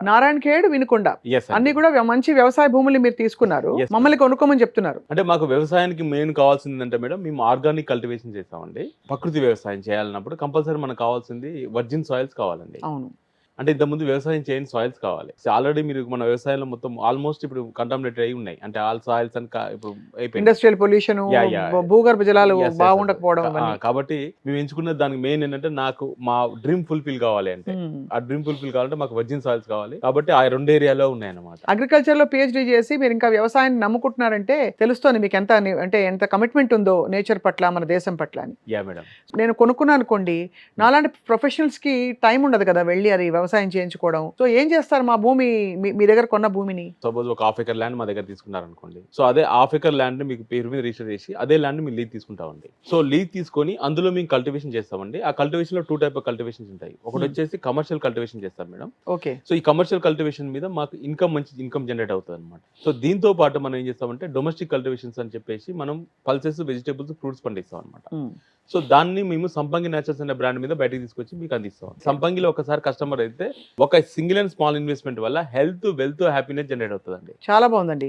Narayana Khed Vinukonda yes అన్ని కూడా మంచి వ్యవసాయ భూములు మీరు తీసుకున్నారు, Yes, మమ్మల్ని కొనుక్కోమని చెప్తున్నారు. అంటే మాకు వ్యవసాయానికి మెయిన్ కావాల్సింది అంటే మేడం, మేము ఆర్గానిక్ కల్టివేషన్ చేస్తామండి. ప్రకృతి వ్యవసాయం చేయాలన్నప్పుడు కంపల్సరీ మనకు కావాల్సింది వర్జిన్ సాయిల్స్ కావాలండి. అవును. అంటే ఇంతకుముందు వ్యవసాయం చేయని సాయిల్స్ కావాలి. ఆల్రెడీ మీరు మన వ్యవసాయంలో మొత్తం ఆల్మోస్ట్ ఇప్పుడు కంటామినేటెడ్ అయి ఉన్నాయి. అంటే ఆల్ సాయిల్స్ అని ఇప్పుడు అయిపోయింది. Industrial pollution, Yeah, yeah. భూగర్భ జలాలు Yes, yes, బాగుండకపోవడం yes. ఇవన్నీ. కాబట్టి మేము ఎంచుకున్న దానికి మెయిన్ ఏంటంటే, నాకు మా డ్రీమ్ ఫుల్ఫిల్ కావాలి అంటే, ఆ డ్రీమ్ ఫుల్ఫిల్ కావాలంటే మాకు వర్జిన్ సాయిల్స్ కావాలి. కాబట్టి ఆ 2 ఏరియాలో ఉన్నాయన్నమాట. అగ్రికల్చర్ లో పిహెచ్డి చేసి మీరు ఇంకా వ్యవసాయాన్ని నమ్ముకుంటున్నారంటే తెలుస్తోంది మీకు ఎంత కమిట్మెంట్ ఉందో నేచర్ పట్ల, మన దేశం పట్ల అని. Yeah madam. నేను కొనుక్కున్నాను అనుకోండి, నాలాంటి ప్రొఫెషనల్స్ కి టైం ఉండదు కదా వెళ్ళి అది వ్యవసాయం చేయించుకోవడం. సో ఏం చేస్తారు మా భూమి, మీ దగ్గర కొన్న భూమిని? సపోజ్ ఒక హాఫ్ ఎకర్ ల్యాండ్ మా దగ్గర తీసుకున్నారు అనుకోండి. సో అదే హాఫ్ ఎకర్ ల్యాండ్ మీకు పేరు మీద రిజిస్టర్ చేసి అదే ల్యాండ్ మేము లీజ్ తీసుకుంటామండి. సో లీజ్ తీసుకొని అందులో మేము కల్టివేషన్ చేస్తామండి. ఆ కల్టివేషన్ లో 2 టైప్ ఆఫ్ కల్టివేషన్స్ ఉంటాయి. ఒకటి వచ్చేసి కమర్షియల్ కల్టివేషన్ చేస్తాం మేడం. ఓకే. సో ఈ కమర్షియల్ కల్టివేషన్ మీద మాకు మంచి ఇన్కమ్ జనరేట్ అవుతుంది అనమాట. సో దీంతో పాటు మనం ఏం చేస్తామంటే డొమెస్టిక్ కల్టివేషన్స్ అని చెప్పేసి మనం పల్సెస్, వెజిటేబుల్స్, ఫ్రూట్స్ పండిస్తాం అనమాట. సో దాన్ని మేము సంపంగి నేచర్స్ అనే బ్రాండ్ మీద బయటకు తీసుకొచ్చి మీకు అందిస్తాం. సంపంగిలో ఒకసారి కస్టమర్ అయితే ఒక సింగిల్ అండ్ స్మాల్ ఇన్వెస్ట్మెంట్ వల్ల హెల్త్, వెల్త్, హ్యాపీనెస్ జనరేట్ అవుతుందండి. చాలా బాగుందండి.